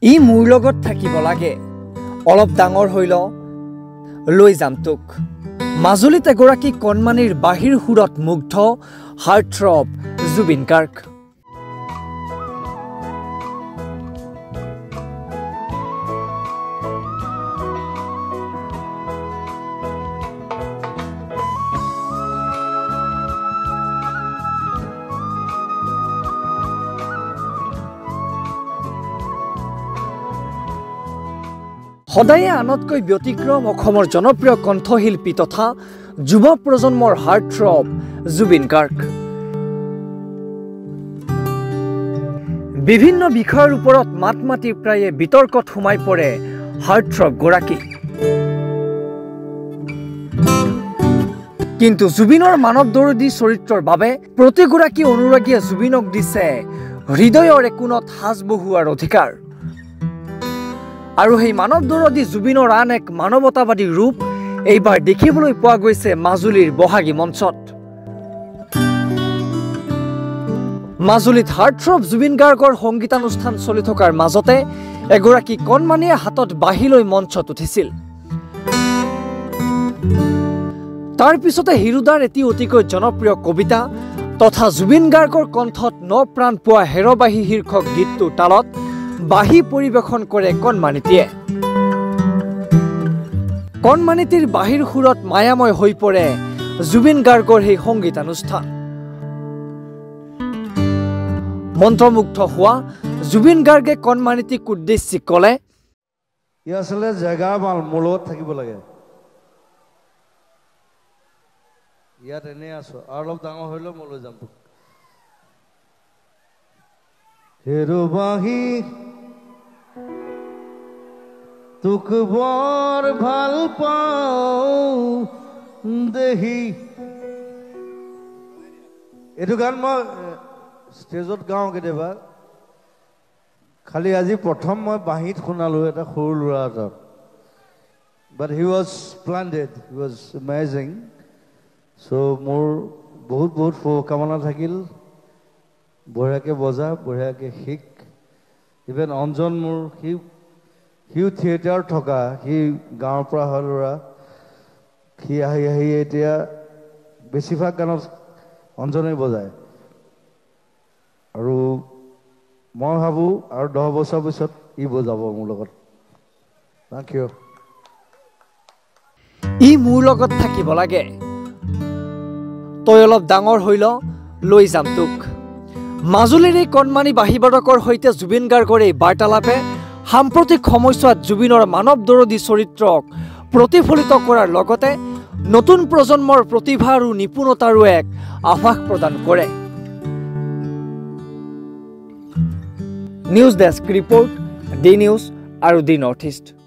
ই মোৰ লগত থাকিব লাগে অলপ ডাঙৰ হৈল লৈ যাম তোক মাজুলীত এগৰাকী কণমানিৰ বাহিৰ সুৰত মুগ্ধ হাৰ্টথ্ৰব জুবিন গাৰ্গ সদায়ে আনতকৈ ব্যতিক্ৰম অসমৰ জনপ্ৰিয় কণ্ঠশিল্পী তথা যুৱ প্ৰজন্মৰ হাৰ্টথ্ৰব জুবিন গাৰ্গ বিভিন্ন বিষয়ৰ ওপৰত মাত মাতি প্ৰায়ে বিতৰ্কত সোমাই পৰে হাৰ্টথ্ৰব গৰাকী কিন্তু জুবিনৰ মানৱ দৰদী চৰিত্ৰৰ বাবে প্ৰতিগৰাকী অনুৰাগীয়ে জুবিনক দিছে হৃদয়ৰ কোণত সাজ বহুৱাৰ অধিকাৰ আৰু সেই মানৱ দৰদী জুবিনৰ আন এক মানৱতাবাদী ৰূপ এইবাৰ দেখিবলৈ পোৱা গৈছে মাজুলীৰ বহাগী মঞ্চত মাজুলীত হাৰ্টথ্ৰব জুবিন গাৰ্গৰ সংগীতানুষ্ঠান চলি থকাৰ মাজতে এগৰাকী কণমানিয়ে হাতত বাঁহী লৈ মঞ্চত উঠিছিল তাৰ পিছতে হিৰুদাৰ এটি অতিকৈ জনপ্ৰিয় কবিতা তথা জুবিন গাৰ্গৰ কণ্ঠত ন প্ৰাণ পোৱা হেৰবাহী শীৰ্ষক গীতটোৰ তালত বাঁহী পৰিৱেশন কৰে কণমানিটিয়ে কণমানিটিৰ বাঁহীৰ সুৰত মায়াময় হৈ পৰে জুবিন গাৰ্গৰ সেই সংগীতানুষ্ঠান মন্ত্ৰমুগ্ধ হোৱা জুবিন গাৰ্গে কণমানিটিক উদ্দেশ্যি ক'লে ই আসলে জায়গা মাল মোৰ লগত থাকিব লাগে ইয়াত এনে আছো আৰু অলপ ডাঙৰ হইলো মই লৈ যাম তোক হেৰবাহী তোক বৰ ভাল পাওঁ দেহি এইটো গান মই ষ্টেজত গাওঁ কেতিয়াবা খালি আজি প্ৰথম মই বাঁহীত শুনালো এটা সৰু ল'ৰা এটাক but he was splendid he was amazing so' মোৰ বহুত বহুত শুভকামনা থাকিল বঢ়িয়াকৈ বজা বঢ়িয়াকৈ শিক ইভেন অঞ্জন মোৰ সিও থিয়েটাৰ থকা সি গাঁৱৰ পৰা হয় ল'ৰা সি আহি আহি এতিয়া বেছিভাগ গানত অঞ্জনেই বজায় আৰু মই ভাবোঁ আৰু 10 বছৰ পিছত ই বজাব মোৰ লগত থেংক ইউ ই মোৰ লগত থাকিব লাগে তই অলপ ডাঙৰ হৈল লৈ যাম তোক মাজুলীৰ এই কণমানি বাঁহীবাদকৰ সৈতে জুবিন গাৰ্গৰ এই বাৰ্তালাপে সাম্প্ৰতিক সময়ছোৱাত জুবিনৰ মানৱ দৰদী চৰিত্ৰক প্ৰতিফলিত কৰাৰ লগতে নতুন প্ৰজন্মৰ প্ৰতিভা আৰু নিপুণতাৰো এক আভাস প্ৰদান কৰে news desk report D news আৰু ডি নৰ্থ ইষ্ট